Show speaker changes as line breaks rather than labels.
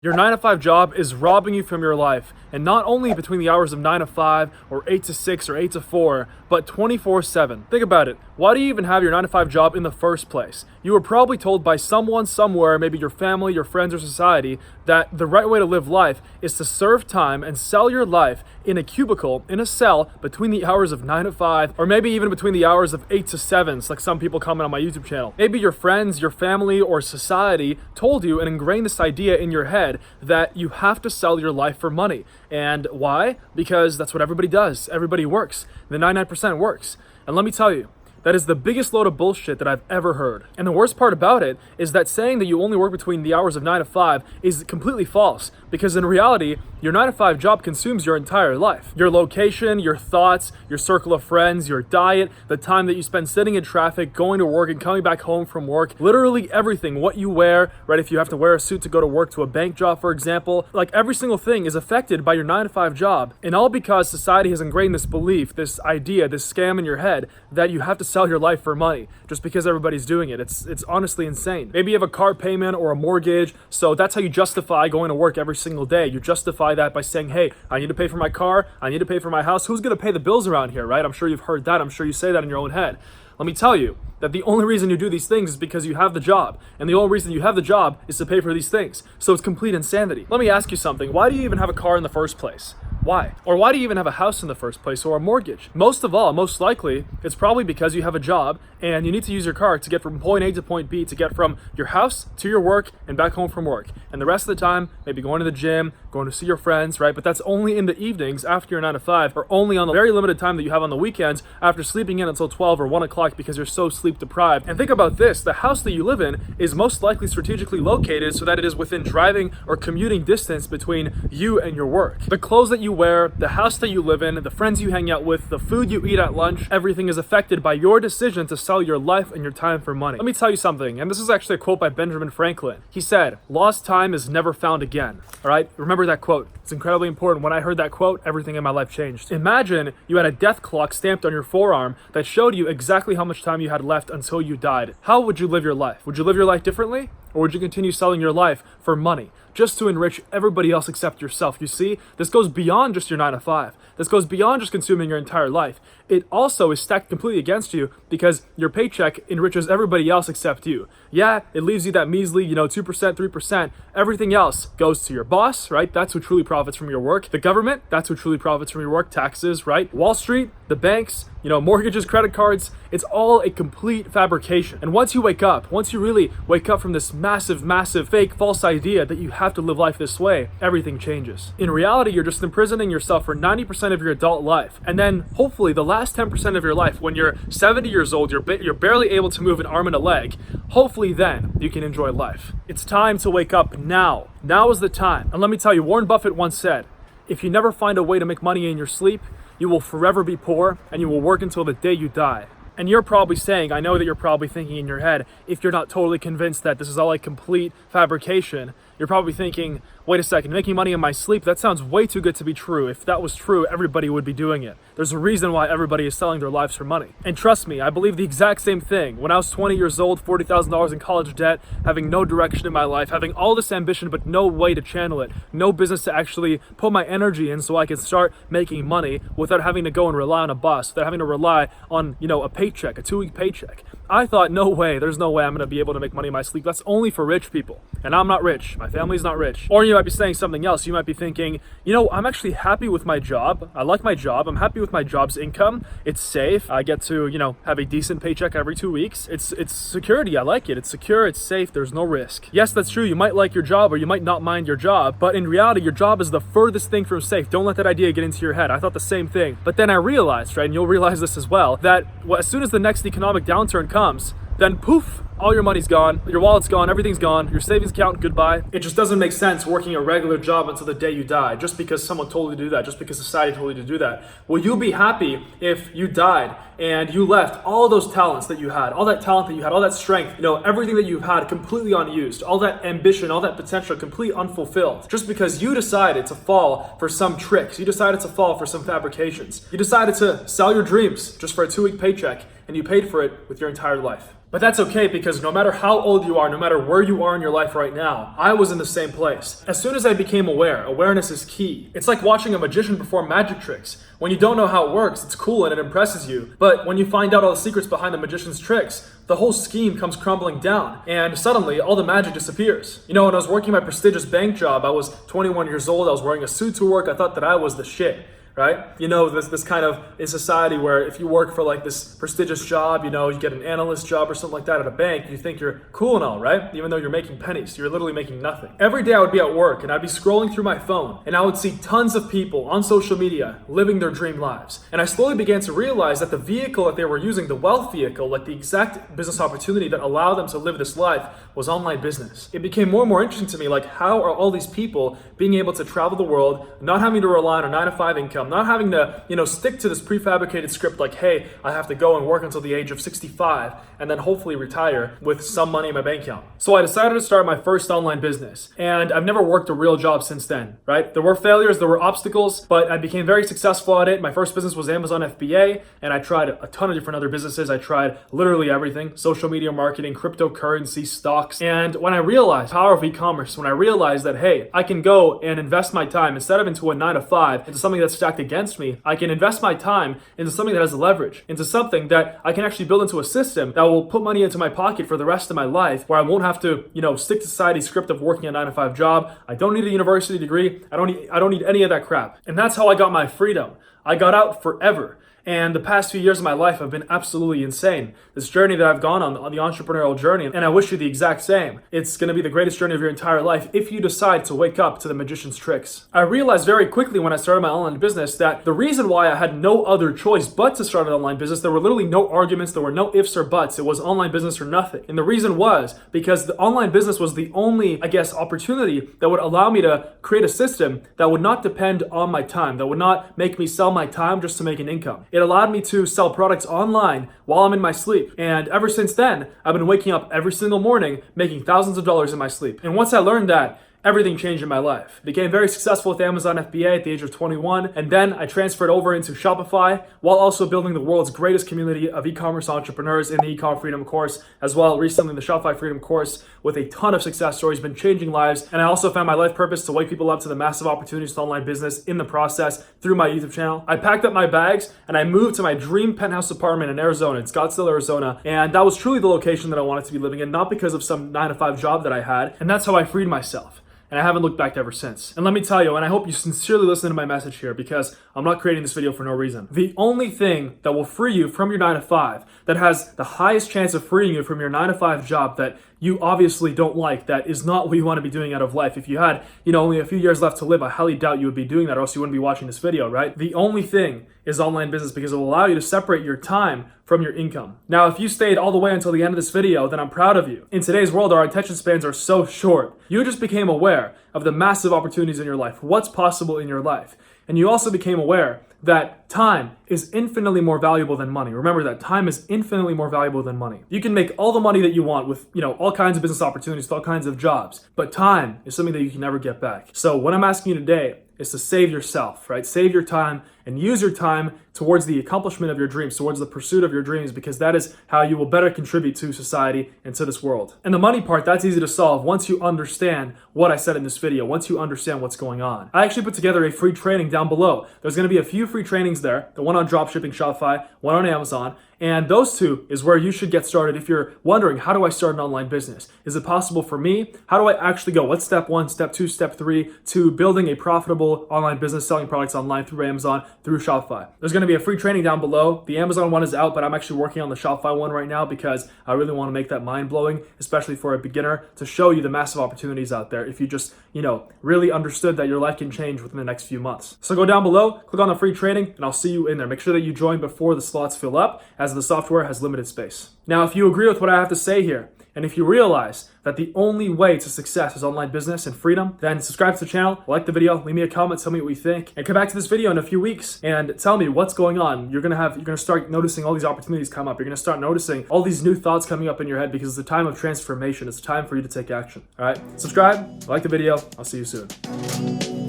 Your 9 to 5 job is robbing you from your life, and not only between the hours of 9 to 5 or 8 to 6 or 8 to 4, but 24/7. Think about it. Why do you even have your 9 to 5 job in the first place? You were probably told by someone somewhere, maybe your family, your friends, or society, that the right way to live life is to serve time and sell your life in a cubicle, in a cell, between the hours of 9 to 5, or maybe even between the hours of 8 to 7, like some people comment on my YouTube channel. Maybe your friends, your family, or society told you and ingrained this idea in your head that you have to sell your life for money. And why? Because that's what everybody does. Everybody works. The 99% works. And let me tell you, that is the biggest load of bullshit that I've ever heard. And the worst part about it is that saying that you only work between the hours of 9 to 5 is completely false. Because in reality, your 9 to 5 job consumes your entire life. Your location, your thoughts, your circle of friends, your diet, the time that you spend sitting in traffic, going to work and coming back home from work, literally everything, what you wear, right? If you have to wear a suit to go to work, to a bank job, for example, like every single thing is affected by your 9 to 5 job. And all because society has ingrained this belief, this idea, this scam in your head that you have to sell your life for money just because everybody's doing it. It's honestly insane. Maybe you have a car payment or a mortgage, so that's how you justify going to work every single day. You justify that by saying, hey, I need to pay for my car, I need to pay for my house. Who's going to pay the bills around here, right? I'm sure you've heard that. I'm sure you say that in your own head. Let me tell you that the only reason you do these things is because you have the job. And the only reason you have the job is to pay for these things. So it's complete insanity. Let me ask you something. Why do you even have a car in the first place? Why? Or why do you even have a house in the first place or a mortgage? Most of all, most likely, it's probably because you have a job and you need to use your car to get from point A to point B, to get from your house to your work and back home from work. And the rest of the time, maybe going to the gym, going to see your friends, right? But that's only in the evenings after your 9 to 5, or only on the very limited time that you have on the weekends after sleeping in until 12 or 1 o'clock because you're so sleep deprived. And think about this, the house that you live in is most likely strategically located so that it is within driving or commuting distance between you and your work. The clothes that you wear, the house that you live in, the friends you hang out with, the food you eat at lunch, everything is affected by your decision to sell your life and your time for money. Let me tell you something, and this is actually a quote by Benjamin Franklin. He said, "Lost time is never found again." All right, remember that quote. It's incredibly important. When I heard that quote, everything in my life changed. Imagine you had a death clock stamped on your forearm that showed you exactly how much time you had left until you died. How would you live your life? Would you live your life differently? Or would you continue selling your life for money, just to enrich everybody else except yourself? You see, this goes beyond just your 9 to 5. This goes beyond just consuming your entire life. It also is stacked completely against you because your paycheck enriches everybody else except you. Yeah, it leaves you that measly, 2%, 3%. Everything else goes to your boss, right? That's who truly profits from your work. The government, that's who truly profits from your work. Taxes, right? Wall Street, the banks, mortgages, credit cards, it's all a complete fabrication. And once you wake up, once you really wake up from this massive, massive, fake, false idea that you have to live life this way, everything changes. In reality, you're just imprisoning yourself for 90% of your adult life. And then hopefully the last 10% of your life, when you're 70 years old, you're barely able to move an arm and a leg, hopefully then you can enjoy life. It's time to wake up now. Now is the time. And let me tell you, Warren Buffett once said, if you never find a way to make money in your sleep, you will forever be poor and you will work until the day you die. And you're probably saying, I know that you're probably thinking in your head, if you're not totally convinced that this is all a complete fabrication, you're probably thinking, wait a second, making money in my sleep, that sounds way too good to be true. If that was true, everybody would be doing it. There's a reason why everybody is selling their lives for money. And trust me, I believe the exact same thing. When I was 20 years old, $40,000 in college debt, having no direction in my life, having all this ambition but no way to channel it, no business to actually put my energy in so I can start making money without having to go and rely on a boss, without having to rely on, a paycheck, a 2-week paycheck. I thought, no way, there's no way I'm gonna be able to make money in my sleep. That's only for rich people. And I'm not rich. My family's not rich. Or you might be saying something else. You might be thinking, I'm actually happy with my job. I like my job. I'm happy with my job's income. It's safe. I get to, have a decent paycheck every 2 weeks. It's security. I like it. It's secure. It's safe. There's no risk. Yes, that's true. You might like your job or you might not mind your job. But in reality, your job is the furthest thing from safe. Don't let that idea get into your head. I thought the same thing. But then I realized, right, and you'll realize this as well, that as soon as the next economic downturn comes, then poof, all your money's gone, your wallet's gone, everything's gone, your savings account, goodbye. It just doesn't make sense working a regular job until the day you die, just because someone told you to do that, just because society told you to do that. Will you be happy if you died and you left all those talents that you had, all that talent that you had, all that strength, everything that you've had completely unused, all that ambition, all that potential completely unfulfilled, just because you decided to fall for some tricks, you decided to fall for some fabrications, you decided to sell your dreams just for a 2-week paycheck, and you paid for it with your entire life? But that's okay, because no matter how old you are, no matter where you are in your life right now, I was in the same place. As soon as I became aware, awareness is key. It's like watching a magician perform magic tricks. When you don't know how it works, it's cool and it impresses you. But when you find out all the secrets behind the magician's tricks, the whole scheme comes crumbling down, and suddenly all the magic disappears. You know, when I was working my prestigious bank job, I was 21 years old, I was wearing a suit to work, I thought that I was the shit. Right? You know, this kind of in society where if you work for like this prestigious job, you know, you get an analyst job or something like that at a bank, you think you're cool and all, right? Even though you're making pennies, you're literally making nothing. Every day I would be at work and I'd be scrolling through my phone and I would see tons of people on social media living their dream lives. And I slowly began to realize that the vehicle that they were using, the wealth vehicle, like the exact business opportunity that allowed them to live this life, was online business. It became more and more interesting to me, like, how are all these people being able to travel the world, not having to rely on a 9-to-5 income, not having to, you know, stick to this prefabricated script like, hey, I have to go and work until the age of 65 and then hopefully retire with some money in my bank account. So I decided to start my first online business, and I've never worked a real job since then, right? There were failures, there were obstacles, but I became very successful at it. My first business was Amazon FBA, and I tried a ton of different other businesses. I tried literally everything: social media marketing, cryptocurrency, stocks. And when I realized the power of e-commerce, when I realized that, hey, I can go and invest my time instead of into a 9-to-5, into something that's stacked against me, I can invest my time into something that has leverage, into something that I can actually build into a system that will put money into my pocket for the rest of my life, where I won't have to, you know, stick to society's script of working a 9-to-5 job. I don't need a university degree. I don't need any of that crap. And that's how I got my freedom. I got out forever. And the past few years of my life have been absolutely insane. This journey that I've gone on the entrepreneurial journey, and I wish you the exact same. It's going to be the greatest journey of your entire life if you decide to wake up to the magician's tricks. I realized very quickly when I started my online business that the reason why I had no other choice but to start an online business, there were literally no arguments, there were no ifs or buts. It was online business or nothing. And the reason was because the online business was the only, I guess, opportunity that would allow me to create a system that would not depend on my time, that would not make me sell my time just to make an income. It allowed me to sell products online while I'm in my sleep. And ever since then, I've been waking up every single morning making thousands of dollars in my sleep. And once I learned that, everything changed in my life. Became very successful with Amazon FBA at the age of 21, and then I transferred over into Shopify while also building the world's greatest community of e-commerce entrepreneurs in the e-com freedom course, as well recently the Shopify freedom course with a ton of success stories, been changing lives. And I also found my life purpose to wake people up to the massive opportunities with online business in the process through my YouTube channel. I packed up my bags and I moved to my dream penthouse apartment in Arizona, in Scottsdale, Arizona, and that was truly the location that I wanted to be living in, not because of some 9-to-5 job that I had. And that's how I freed myself. And I haven't looked back ever since. And let me tell you, and I hope you sincerely listen to my message here, because I'm not creating this video for no reason. The only thing that will free you from your 9-to-5, that has the highest chance of freeing you from your 9-to-5 job that you obviously don't like, that is not what you want to be doing out of life. If you had, you know, only a few years left to live, I highly doubt you would be doing that, or else you wouldn't be watching this video, right? The only thing is online business, because it will allow you to separate your time from your income. Now, if you stayed all the way until the end of this video, then I'm proud of you. In today's world, our attention spans are so short. You just became aware of the massive opportunities in your life, what's possible in your life. And you also became aware that time is infinitely more valuable than money. Remember that time is infinitely more valuable than money. You can make all the money that you want with, you know, all kinds of business opportunities, with all kinds of jobs, but time is something that you can never get back. So what I'm asking you today is to save yourself, right? Save your time and use your time towards the accomplishment of your dreams, towards the pursuit of your dreams, because that is how you will better contribute to society and to this world. And the money part, that's easy to solve once you understand what I said in this video, once you understand what's going on. I actually put together a free training down below. There's going to be a few free trainings there, the one on dropshipping Shopify, one on Amazon, and those two is where you should get started if you're wondering, how do I start an online business? Is it possible for me? How do I actually go? What's step 1, step 2, step 3 to building a profitable online business, selling products online through Amazon, through Shopify? There's going to be a free training down below. The Amazon one is out, but I'm actually working on the Shopify one right now because I really want to make that mind-blowing, especially for a beginner, to show you the massive opportunities out there if you just, you know, really understood that your life can change within the next few months. So go down below, click on the free training, and I'll see you in there. Make sure that you join before the slots fill up, as the software has limited space. Now, if you agree with what I have to say here, and if you realize that the only way to success is online business and freedom, then subscribe to the channel, like the video, leave me a comment, tell me what you think, and come back to this video in a few weeks and tell me what's going on. You're gonna start noticing all these opportunities come up. You're gonna start noticing all these new thoughts coming up in your head, because it's a time of transformation. It's time for you to take action. All right, subscribe, like the video. I'll see you soon.